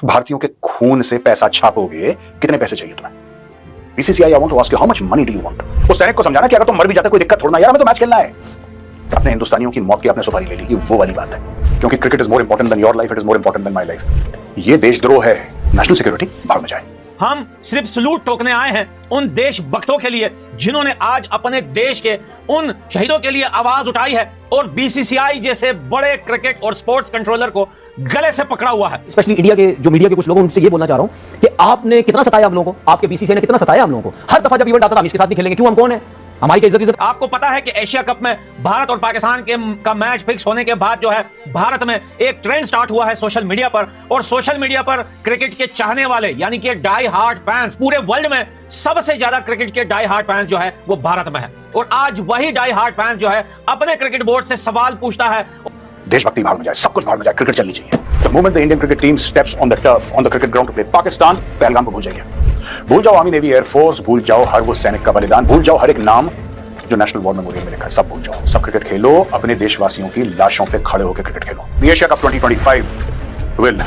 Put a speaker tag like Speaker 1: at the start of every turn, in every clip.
Speaker 1: भारतीयों के खून से पैसा छापोगे, कितने पैसे चाहिए तुम्हें? BCCI, I want to ask you, how much money do you want? उस सैनिक को समझाना कि अगर तुम मर भी जाते कोई दिक्कत थोड़ा ना, यार हमें तो मैच खेलना है। अपने हिंदुस्तानियों की मौत की आपने सुपारी ले ली, वो वाली बात है। क्योंकि cricket is more important than your life, it is more important than my life. ये देशद्रोह है, नेशनल सिक्योरिटी भाग में जाए।
Speaker 2: हम सिर्फ सलूट ठोकने आए हैं उन देशभक्तों के लिए जिन्होंने आज अपने देश के उन शहीदों के लिए आवाज उठाई है और बीसीसीआई जैसे बड़े क्रिकेट और स्पोर्ट्स कंट्रोलर को गले से पकड़ा हुआ है।
Speaker 3: स्पेशली इंडिया के जो मीडिया के कुछ लोग हैं, उनसे ये बोलना चाह रहा हूं कि आपने कितना सताया हम लोगों को, आपके बीसीसीआई ने कितना सताया हम लोगों को। हर दफा जब इवेंट आता था हम इसके साथ नहीं खेलेंगे, क्यों, हम कौन है, हमारी इज्जत।
Speaker 2: आपको पता है कि एशिया कप में भारत और पाकिस्तान का मैच फिक्स होने के बाद जो है भारत में एक ट्रेंड स्टार्ट हुआ है सोशल मीडिया पर, और सोशल मीडिया पर क्रिकेट के चाहने वाले यानी कि डाई हार्ड फैंस, पूरे वर्ल्ड में सबसे ज्यादा क्रिकेट के डाई हार्ड फैंस जो है वो भारत में है। और आज वही डाई हार्ड फैंस जो है अपने क्रिकेट बोर्ड से सवाल पूछता है।
Speaker 1: देशभक्ति भाग में जाए, सब कुछ भाग में जाए, क्रिकेट चलनी चाहिए। The moment the Indian cricket team steps on the turf, on the cricket ground to play Pakistan, Pahalgam को भूल जाइए, भूल जाओ आर्मी, नेवी, एयरफोर्स, भूल जाओ हर वो सैनिक का बलिदान, भूल जाओ हर एक नाम जो नेशनल वॉर मेमोरियल में लिखा है, सब भूल जाओ। सब क्रिकेट खेलो, अपने देशवासियों की लाशों पे खड़े होकर cricket Khelo. The Asia Cup 2025 will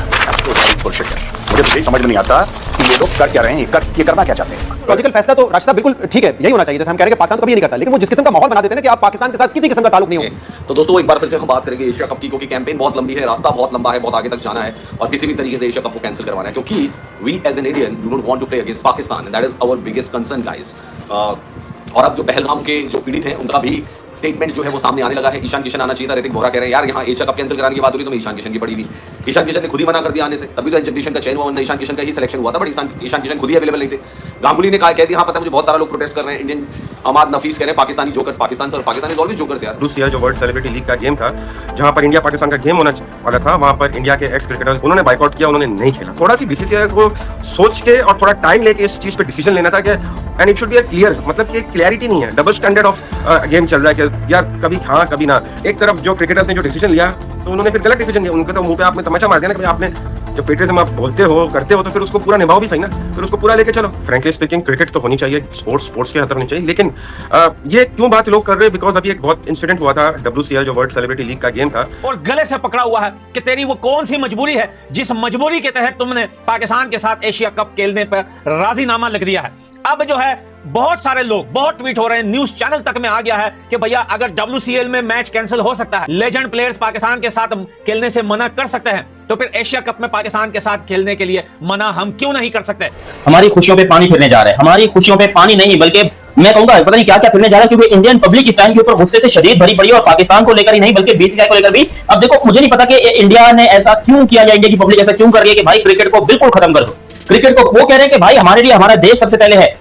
Speaker 1: bullshit। मुझे तो यही समझ में नहीं आता कि ये लोग कर क्या रहे हैं, ये करना क्या चाहते हैं।
Speaker 4: लॉजिकल फैसला तो राशिद साहब बिल्कुल ठीक है, यही होना चाहिए। जैसे हम कह रहे हैं कि पाकिस्तान तो कभी ये नहीं करता, लेकिन वो जिस किस्म का माहौल बना देते हैं ना कि आप पाकिस्तान के साथ किसी किस्म का ताल्लुक नहीं हो।
Speaker 5: तो दोस्तों एक बार फिर से हम बात करेंगे एशिया कप की, क्योंकि कैंपेन बहुत लंबी है, रास्ता बहुत लंबा है, बहुत आगे तक जाना है और किसी भी तरीके से एशिया कप को कैंसिल करवाना है, क्योंकि we as an Indian do not want to play against Pakistan, that is our biggest concern guys. और अब जो पहलगाम के जो पीड़ित हैं उनका भी स्टेटमेंट जो है वो सामने आने लगा है। ईशान किशन आना चाहिए था, ऋतिक बोहरा कह रहे हैं यार यहाँ एशिया कप कैंसिल कराने की बात हो रही तो मैं ईशान किशन की पड़ी हुई। ईशान किशन ने खुद ही मना कर दिया आने से, तभी तो जगदीशन का चयन हुआ, वरना ईशान किशन का ही सिलेक्शन हुआ था, बट ईशान किशन खुद ही अवेलेबल नहीं थे। गांगुली ने कह दिया हाँ पता है मुझे, बहुत सारा लोग प्रोटेस्ट कर रहे हैं। इंडियन अमाद नफीस कह रहे हैं पाकिस्तानी जोकर्स, पाकिस्तान से, और पाकिस्तान इज ऑलवेज जोकर्स यार।
Speaker 6: रूसिया जो वर्ल्ड सेलिब्रिटी लीग का गेम था, जहां पर इंडिया पाकिस्तान का गेम होना वाला था, वहां पर इंडिया के एक्स क्रिकेटर्स उन्होंने बाइकआउट किया, उन्होंने नहीं खेला। थोड़ा सी बीसीसीआई को सोच के और थोड़ा टाइम लेके इस चीज पे डिसीजन लेना था कि and it should be clear, मतलब कि क्लैरिटी नहीं है, डबल स्टैंडर्ड ऑफ गेम चल रहा है कि यार कभी हाँ कभी ना। एक तरफ जो क्रिकेटर्स ने जो डिसीजन लिया तो उन्होंने फिर गलत डिसीजन लिया, उनके तो मुंह पे आपने तमाचा मार दिया ना कि आपने जो पेट्रियटिज्म आप बोलते हो करते हो तो फिर उसको पूरा निभाओ भी सही ना, फिर उसको पूरा लेके चलो। फ्रैंकली स्पीकिंग क्रिकेट तो होनी चाहिए, स्पोर्ट्स के हद होनी चाहिए, लेकिन ये क्यों बात लोग कर रहे हैं, बिकॉज अभी एक बहुत इंसिडेंट हुआ था, WCL जो वर्ल्ड सेलिब्रिटी लीग का गेम था,
Speaker 2: और गले से पकड़ा हुआ है कि तेरी वो कौन सी मजबूरी है जिस मजबूरी के तहत तुमने पाकिस्तान के साथ एशिया कप खेलने पर राजीनामा लिख दिया है। अब जो है बहुत सारे लोग, बहुत ट्वीट हो रहे हैं, न्यूज चैनल तक में आ गया है कि भैया अगर WCL में मैच कैंसिल हो सकता है, लेजेंड प्लेयर्स पाकिस्तान के साथ खेलने से मना कर सकते हैं, तो फिर एशिया कप में पाकिस्तान के साथ खेलने के लिए मना हम क्यों नहीं कर सकते।
Speaker 3: हमारी खुशियों पे पानी फिरने जा रहा है, हमारी खुशियों पे पानी नहीं बल्कि मैं कहूंगा पता नहीं क्या क्या फिरने जा रहा है, क्योंकि इंडियन पब्लिक इस टाइम के ऊपर गुस्से से शदीद भरी पड़ी है, और पाकिस्तान को लेकर ही नहीं बल्कि बीसीसीआई को लेकर भी। अब देखो मुझे नहीं पता कि इंडिया ने ऐसा क्यों किया या इंडिया की पब्लिक ऐसा क्यों कर रही है कि भाई क्रिकेट को बिल्कुल खत्म कर दो। क्रिकेट को वो कह रहे हैं कि भाई हमारे लिए हमारा देश सबसे पहले है।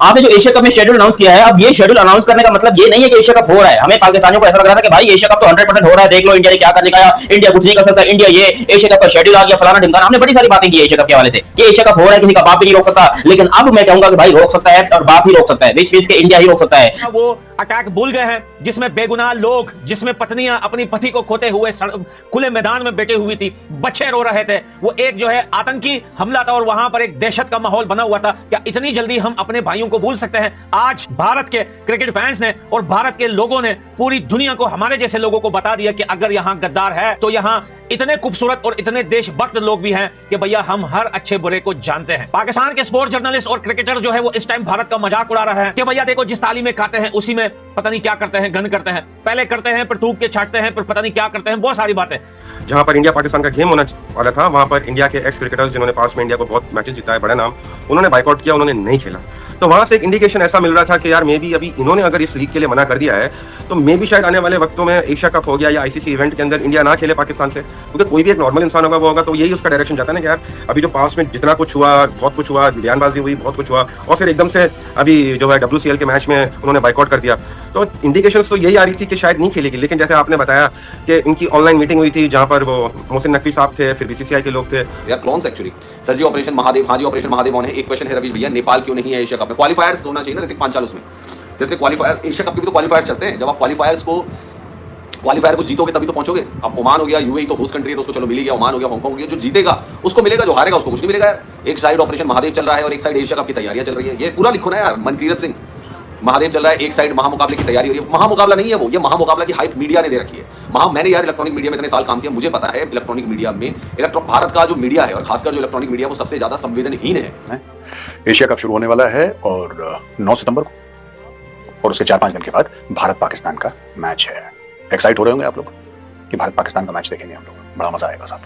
Speaker 3: आपने जो एशिया कप में शेड्यूल अनाउंस किया है, अब ये शेड्यूल अनाउंस करने का मतलब ये नहीं है कि एशिया कप हो रहा है। हमें पाकिस्तानियों को ऐसा लग रहा था कि भाई एशिया कप तो 100% हो रहा है, देख लो इंडिया ने क्या करने का, इंडिया कुछ नहीं कर सकता, इंडिया ये एशिया कप का शेड्यूल आ गया फलाना ढिमकाना, हमने बड़ी सारी बातें की एशिया कप के हवाले से कि एशिया कप हो रहा है, किसी का बाप भी नहीं रोक सकता। लेकिन अब मैं कहूंगा कि भाई रोक सकता है और बाप ही रोक सकता है, विच मींस के इंडिया ही रोक सकता है।
Speaker 2: वो अटैक भूल गए हैं जिसमें बेगुनाह लोग, जिसमें पत्नियां अपनी पति को खोते हुए खुले मैदान में बैठे हुई थी, बच्चे रो रहे थे, वो एक जो है आतंकी हमला था और वहां पर एक दहशत का माहौल बना हुआ था। क्या इतनी जल्दी हम अपने भाइयों को भूल सकते हैं? आज भारत के क्रिकेट फैंस ने और भारत के लोगों ने पूरी दुनिया को, हमारे जैसे लोगों को बता दिया कि अगर यहाँ गद्दार है तो यहाँ इतने खूबसूरत और इतने देशभक्त लोग भी हैं कि भैया हम हर अच्छे बुरे को जानते हैं। पाकिस्तान के स्पोर्ट्स जर्नलिस्ट और क्रिकेटर जो है वो इस टाइम भारत का मजाक उड़ा रहा है कि भैया देखो जिस थाली में खाते हैं उसी में पता नहीं क्या करते हैं, गंद करते हैं, पहले करते हैं फिर थूक के छाटते हैं फिर पता नहीं क्या करते हैं, बहुत सारी बातें।
Speaker 6: जहां पर इंडिया पाकिस्तान का गेम होना वाला था, वहां पर इंडिया के एक्स क्रिकेटर्स जिन्होंने पास में इंडिया को बहुत मैचेस जिताए, बड़े नाम, उन्होंने बाइकआउट किया, उन्होंने नहीं खेला। तो वहां से एक इंडिकेशन ऐसा मिल रहा था कि यार मे बी अभी इन्होंने अगर इस लीग के लिए मना कर दिया है तो मे बी शायद आने वाले वक्तों में एशिया कप हो गया या ICC इवेंट के अंदर इंडिया ना खेले पाकिस्तान से, क्योंकि कोई भी एक नॉर्मल इंसान होगा वो होगा तो यही उसका डायरेक्शन जाता है ना कि यार अभी जो पास में जितना कुछ हुआ, बहुत कुछ हुआ, बयानबाजी हुई, बहुत कुछ हुआ, और फिर एकदम से अभी जो है WCL के मैच में उन्होंने बाइकआउट कर दिया। तो इंडिकेशंस तो यही आ रही थी कि शायद नहीं खेलेगी, लेकिन जैसे आपने बताया कि इनकी ऑनलाइन मीटिंग हुई थी जहां पर वो मोहसिन नकवी साहब थे, फिर BCCI के लोग थे।
Speaker 5: यार क्लोन्स एक्चुअली सर जी, ऑपरेशन महादेव, हाँ जी ऑपरेशन महादेव ऑन है। एक क्वेश्चन है रवि भैया, नेपाल क्यों नहीं है एशिया कप में? क्वालीफायर्स होना चाहिए ना ऋतिक पांचाल उसमें, जैसे क्वालीफायर एशिया कप के भी तो क्वालीफायर्स चलते हैं। जब आप क्वालीफायर को जीतोगे तभी तो पहुंचोगे। अब ओमान हो गया, UAE तो होस्ट कंट्री है तो उसको चलो मिल गया, ओमान हो गया, हांगकांग हो गया, जो जीतेगा उसको मिलेगा, जो हारेगा उसको कुछ नहीं मिलेगा यार। एक साइड ऑपरेशन महादेव चल रहा है और एक साइड एशिया कप की तैयारियां चल रही है, ये पूरा लिखो ना यार मनकीरत सिंह। महादेव चल रहा है, एक साइड महामुकाबले की तैयारी हो रही है। महामुकाबला नहीं है वो, ये महामुकाबला की हाइप मीडिया ने दे रखी है। मैंने यार इलेक्ट्रॉनिक मीडिया में इतने साल काम किया, मुझे पता है इलेक्ट्रॉनिक मीडिया में भारत का जो मीडिया है और खासकर जो इलेक्ट्रॉनिक मीडिया वो सबसे ज्यादा संवेदनहीन है।
Speaker 1: एशिया कप शुरू होने वाला है और 9 सितंबर को, और उसके 4-5 दिन के बाद भारत पाकिस्तान का मैच है। एक्साइट हो रहे होंगे आप लोग कि भारत पाकिस्तान का मैच देखेंगे हम लोग, बड़ा मजा आएगा साहब।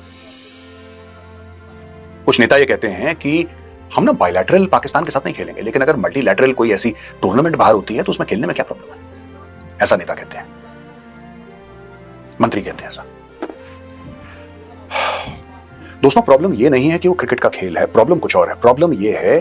Speaker 1: कुछ नेता ये कहते हैं कि हम ना बायलैटरल पाकिस्तान के साथ नहीं खेलेंगे, लेकिन अगर मल्टीलैटरल कोई ऐसी टूर्नामेंट बाहर होती है तो उसमें खेलने में क्या प्रॉब्लम है। ऐसा नेता कहते हैं, मंत्री कहते हैं ऐसा। दोस्तों, प्रॉब्लम ये नहीं है कि वो क्रिकेट का खेल है, प्रॉब्लम कुछ और है। प्रॉब्लम ये है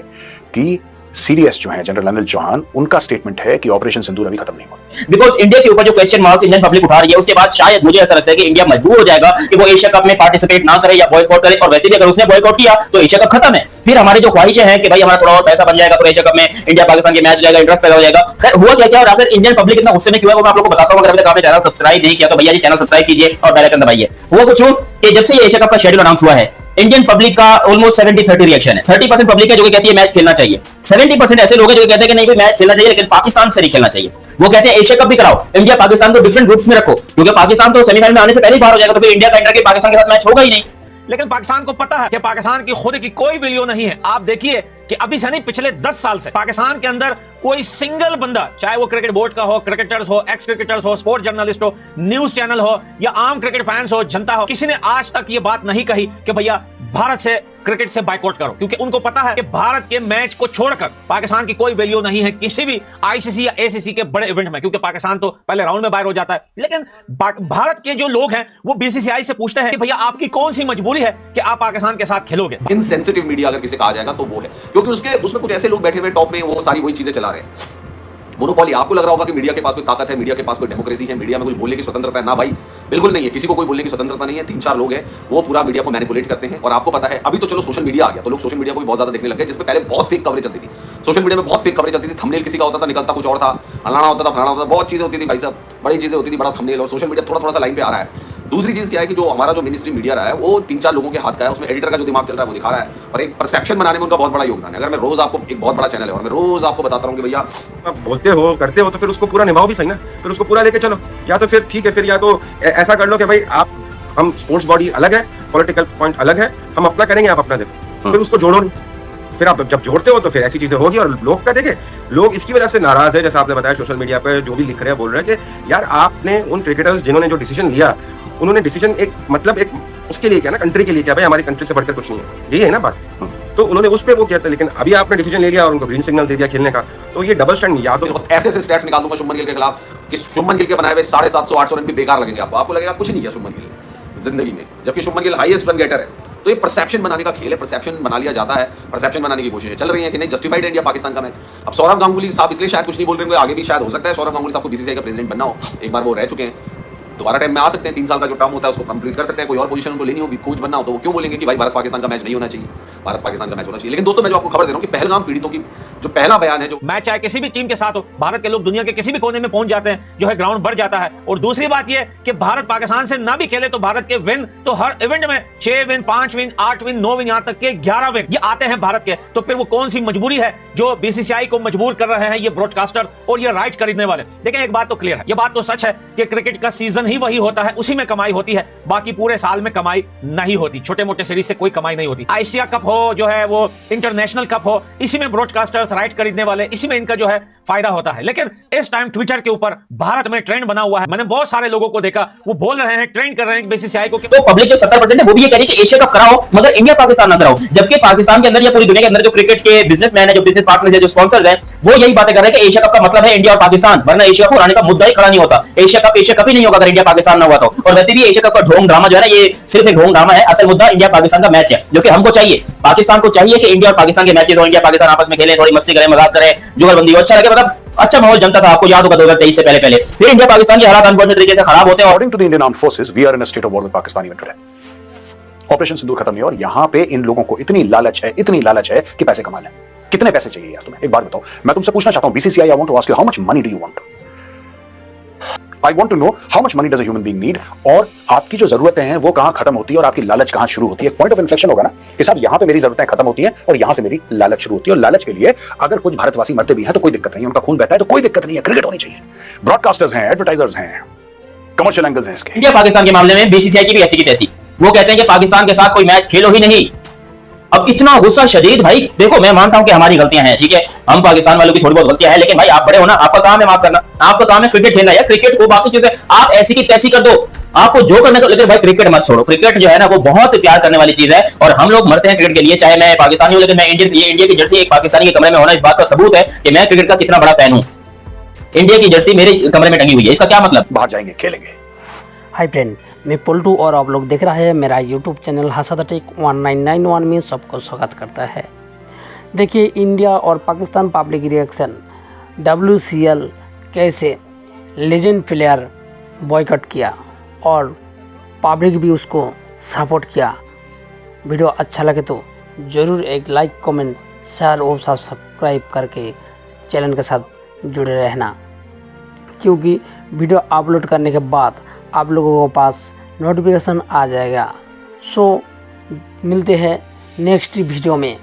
Speaker 1: कि सीडीएस जो है जनरल अनिल चौहान, उनका स्टेटमेंट है कि ऑपरेशन सिंदूर अभी खत्म नहीं हुआ।
Speaker 3: बिकॉज इंडिया के ऊपर जो क्वेश्चन मार्क्स इंडियन पब्लिक उठा रही है, उसके बाद शायद मुझे ऐसा लगता है कि इंडिया मजबूर हो जाएगा कि वो एशिया कप में पार्टिसिपेट ना करे या बॉयकॉट करे। और वैसे भी अगर उसने बॉयकॉट किया तो एशिया कप खत्म है। फिर हमारी जो ख्वाहिशें हैं कि भाई हमारा थोड़ा और पैसा बन जाएगा तो एशिया कप में इंडिया पाकिस्तान के मैच हो जाएगा, इंटरेस्ट पैदा हो जाएगा। खैर हुआ क्या और आखिर इंडियन पब्लिक इतना गुस्से में क्यों है वो मैं आप लोगों को बताता हूं। अगर अभी तक आपने चैनल सब्सक्राइब नहीं किया तो भैया जी चैनल सब्सक्राइब कीजिए और बेल आइकन दबाइए। हुआ कुछ कि जब से ये एशिया कप का शेड्यूल अनाउंस हुआ है, इंडियन पब्लिक का ऑलमोस्ट 70-30 रिएक्शन है। 30% पब्लिक है जो कहती है मैच खेलना चाहिए, 70% ऐसे लोग हैं जो कहते हैं कि नहीं भाई मैच खेलना चाहिए लेकिन पाकिस्तान से नहीं खेलना चाहिए। वो कहते हैं एशिया कप भी कराओ, इंडिया पाकिस्तान को डिफरेंट ग्रुप्स में रखो, क्योंकि पाकिस्तान तो सेमीफाइनल में आने से पहले ही बाहर हो जाएगा, तो फिर इंडिया का इंटर के पाकिस्तान के साथ मैच होगा ही नहीं।
Speaker 2: लेकिन पाकिस्तान को पता है कि पाकिस्तान की खुद की कोई वैल्यू नहीं है। आप देखिए कि अभी से नहीं, पिछले 10 साल से पाकिस्तान के अंदर कोई सिंगल बंदा, चाहे वो क्रिकेट बोर्ड का हो, क्रिकेटर्स हो, एक्स क्रिकेटर्स हो, स्पोर्ट्स जर्नलिस्ट हो, न्यूज चैनल हो या आम क्रिकेट फैंस हो, जनता हो, किसी ने आज तक ये बात नहीं कही कि भैया भारत से क्रिकेट से बाइकआउट करो, क्योंकि उनको पता है कि भारत के मैच को छोड़कर पाकिस्तान की कोई वैल्यू नहीं है किसी भी आईसीसी या एसीसी के बड़े इवेंट में, क्योंकि पाकिस्तान तो पहले राउंड में बाहर हो जाता है। लेकिन भारत के जो लोग हैं वो बीसीसीआई से पूछते हैं कि भैया आपकी कौन सी मजबूरी है कि आप पाकिस्तान के साथ खेलोगे।
Speaker 5: इनसेंसिटिव मीडिया अगर किसी का आ जाएगा तो वो है, क्योंकि उसमें कुछ ऐसे लोग बैठे हुए टॉप में, वो सारी वही चीजें चला रहे हैं। मोनोपोली, आपको लग रहा होगा कि मीडिया के पास कोई ताकत है, मीडिया के पास कोई डेमोक्रेसी है, मीडिया में कुछ बोलने की स्वतंत्रता है। ना भाई, बिल्कुल नहीं है, किसी को कोई बोलने की स्वतंत्रता नहीं है। 3-4 लोग हैं वो पूरा मीडिया को मैनिपुलेट करते हैं। और आपको पता है अभी तो चलो सोशल मीडिया आ गया तो लोग सोशल मीडिया को भी बहुत ज्यादा देखने लग गए, जिसमें पहले बहुत फेक कवरेज चलती थी। सोशल मीडिया में बहुत फेक कवरेज चलती थी, थंबनेल किसी का होता था, निकलता कुछ और था, हलाना होता था, फलाना होता था, बहुत चीजें होती थी भाई साहब, बड़ी चीजें होती थी, बड़ा थंबनेल। और सोशल मीडिया थोड़ा सा लाइन पे आ रहा है। दूसरी चीज क्या है कि जो हमारा जो मिनिस्ट्री मीडिया रहा है वो 3-4 लोगों के हाथ का है, उसमें एडिटर का जो दिमाग चल रहा है वो दिखा रहा है और एक परसेप्शन बनाने में उनका बहुत बड़ा योगदान है। अगर मैं रोज आपको, एक बहुत बड़ा चैनल है और मैं रोज आपको बताता हूँ कि भैया
Speaker 6: आप बोलते हो करते हो तो फिर उसको पूरा निभाओ भी सही ना, फिर उसको पूरा लेके चलो। या तो फिर ठीक है, फिर या तो ऐसा कर लो कि भाई हम स्पोर्ट्स बॉडी अलग है, पॉलिटिकल पॉइंट अलग है, हम अपना करेंगे, आप अपना देखो, फिर उसको जोड़ो नहीं। फिर आप जब जोड़ते हो तो फिर ऐसी चीजें होगी। और लोग क्या देखे, लोग इसकी वजह से नाराज है, जैसा आपने बताया सोशल मीडिया पे जो भी लिख रहे हैं, बोल रहे हैं कि यार आपने उन क्रिकेटर्स जिन्होंने जो डिसीजन लिया, उन्होंने डिसीजन एक मतलब एक उसके लिए किया ना, कंट्री के लिए किया, भाई हमारी कंट्री से बढ़कर कुछ नहीं है, यही है ना बात। तो उन्होंने उस पे वो किया था, लेकिन अभी आपने डिसीजन ले लिया और उनको ग्रीन सिग्नल दे दिया खेलने का, तो ये डबल स्टैंड। या तो
Speaker 5: ऐसे स्टैट्स निकाल दूंगा शुभमन गिल के खिलाफ कि शुभमन गिल के बनाए हुए 750-800 रन भी बेकार लगेंगे आपको लगेगा कुछ नहीं किया शुभमन गिल जिंदगी में, जबकि Shubman Gill highest run getter है। तो ये परसेप्शन बनाने का खेल है, परसेप्शन बना लिया जाता है, परसेप्शन बनाने की कोशिशें चल रही हैं कि नहीं जस्टिफाइड है इंडिया पाकिस्तान का मैच। अब सौरव गांगुली साहब इसलिए शायद कुछ नहीं बोल रहे हैं, आगे भी शायद हो सकता है सौरव गांगुली साहब को बीसीसीआई का प्रेसिडेंट बनना हो, एक बार वो रह चुके हैं, दोबारा टाइम में आ सकते हैं, 3 साल का जो टर्म होता है उसको कंप्लीट कर सकते हैं, कोई और पोजीशन उनको लेनी होगी, कोच बनना हो तो वो क्यों बोलेंगे कि भाई भारत पाकिस्तान का मैच नहीं होना चाहिए, भारत पाकिस्तान का मैच होना चाहिए। लेकिन दोस्तों मैं जो आपको खबर दे रहा हूं कि पहलगाम पीड़ितों की जो पहला बयान है, जो
Speaker 2: मैच चाहे किसी भी टीम के साथ हो, भारत के लोग दुनिया के किसी भी कोने में पहुंच जाते हैं, जो है ग्राउंड भर जाता है। और दूसरी बात यह कि भारत पाकिस्तान से ना भी खेले तो भारत के विन तो हर इवेंट में 6 विन, 5 विन, 8 विन, 9 विन, यहां तक के 11 विन ये आते हैं भारत के। तो फिर वो कौन सी मजबूरी है जो बीसीसीआई को मजबूर कर रहे हैं ये ब्रॉडकास्टर और ये राइट खरीदने वाले। देखिए एक बात तो क्लियर है, ये बात तो सच है कि क्रिकेट का सीजन ही वही होता है, उसी में कमाई होती है, बाकी पूरे साल में कमाई नहीं होती, छोटे मोटे सीरीज से कोई कमाई नहीं होती। एशिया कप हो, जो है वो इंटरनेशनल कप हो, इसी में ब्रॉडकास्टर्स राइट खरीदने वाले, इसी में इनका जो है फायदा होता है। लेकिन इस टाइम ट्विटर के ऊपर भारत में ट्रेंड बना हुआ है, मैंने बहुत सारे लोगों को देखा वो बोल रहे हैं, ट्रेंड कर रहे हैं बीसीसीआई को।
Speaker 3: तो पब्लिक जो 70% है वो भी ये कह रही है कि एशिया कप कराओ मगर इंडिया पाकिस्तान ना कराओ, जबकि पाकिस्तान के अंदर या पूरी दुनिया के अंदर जो क्रिकेट के बिजनेसमैन है, जो बिजनेस पार्टनर्स है, जो स्पॉन्सर्स हैं, वो यही बातें कर रहे हैं कि एशिया कप का मतलब है इंडिया और पाकिस्तान, वरना एशिया कप हराने का मुद्दा ही खड़ा नहीं होता। एशिया कप ही नहीं होगा अगर इंडिया पाकिस्तान ना हुआ तो। और वैसे भी एशिया कप का ढोंग ड्रामा जो है ना, ये सिर्फ एक ढोंग ड्रामा है, असल मुद्दा इंडिया पाकिस्तान का मैच है, जो कि हमको चाहिए। पाकिस्तान को चाहिए कि इंडिया और पाकिस्तान के मैचेस हो, इंडिया पाकिस्तान आपस में खेले, थोड़ी मस्ती करें, मजाक करें, जुगलबंदी हो, अच्छा लगे, मतलब अच्छा माहौल जमता था। आपको याद होगा 2023 से पहले फिर इंडिया पाकिस्तान के हालात अनफॉर्चुनेट तरीके से खराब होते हैं।
Speaker 1: According to the Indian Armed Forces, we are in a state of war with Pakistan even today. Operation Sindoor खत्म नहीं और यहां पे इन लोगों को इतनी लालच है कि पैसे कमा लें। कितने पैसे चाहिए यार तुम्हें, एक बार बताओ। मैं तुमसे पूछना चाहता हूं BCCI, I want to ask you how much money do you want. I want to know how much money does a human being need, और आपकी जो जरूरतें हैं वो कहां खत्म होती है और आपकी लालच कहां शुरू होती है। पॉइंट ऑफ इन्फ्लेक्शन होगा ना कि साहब यहां पे मेरी जरूरतें खत्म होती हैं और यहां से मेरी लालच शुरू होती है। और लालच के लिए अगर कुछ भारतवासी मरते भी हैं तो कोई दिक्कत नहीं है, उनका खून बहता है तो कोई दिक्कत नहीं है। क्रिकेट होनी चाहिए, ब्रॉडकास्टर्स हैं, एडवर्टाइजर्स हैं, कमर्शियल एंगल्स हैं इसके।
Speaker 3: इंडिया पाकिस्तान के मामले में बीसीसीआई की भी ऐसी की तैसी, वो कहते हैं कि पाकिस्तान के साथ कोई मैच खेलो ही नहीं। अब इतना गुस्सा शदीद, भाई देखो मैं मानता हूं कि हमारी गलतियां हैं, ठीक है, हम पाकिस्तान वालों की थोड़ी बहुत गलतियां हैं, लेकिन भाई आप बड़े हो ना, आपका काम है माफ करना, आपका काम है क्रिकेट खेलना, या क्रिकेट को बाकी चीजें आप ऐसी की तैसी कर दो, आपको जो करने का, लेकिन भाई क्रिकेट मत छोड़ो। क्रिकेट जो है ना वो बहुत प्यार करने वाली चीज है और हम लोग मरते हैं क्रिकेट के लिए, चाहे मैं पाकिस्तानी हूं लेकिन मैं इंडियन, ये इंडिया की जर्सी एक पाकिस्तानी के कमरे में होना इस बात का सबूत है कि मैं क्रिकेट का कितना बड़ा फैन हूं। इंडिया की जर्सी मेरे कमरे में टंगी हुई है, इसका क्या मतलब?
Speaker 1: बाहर जाएंगे, खेलेंगे।
Speaker 7: हाय फ्रेंड, मैं पलटू और आप लोग देख रहे हैं मेरा यूट्यूब चैनल हसद टेक 1991 में सबको स्वागत करता है। देखिए इंडिया और पाकिस्तान पब्लिक रिएक्शन, WCL कैसे लेजेंड प्लेयर बॉयकॉट किया और पब्लिक भी उसको सपोर्ट किया। वीडियो अच्छा लगे तो ज़रूर एक लाइक, कमेंट, शेयर और सब्सक्राइब करके चैनल के साथ जुड़े रहना, क्योंकि वीडियो अपलोड करने के बाद आप लोगों के पास नोटिफिकेशन आ जाएगा। सो मिलते हैं नेक्स्ट वीडियो में।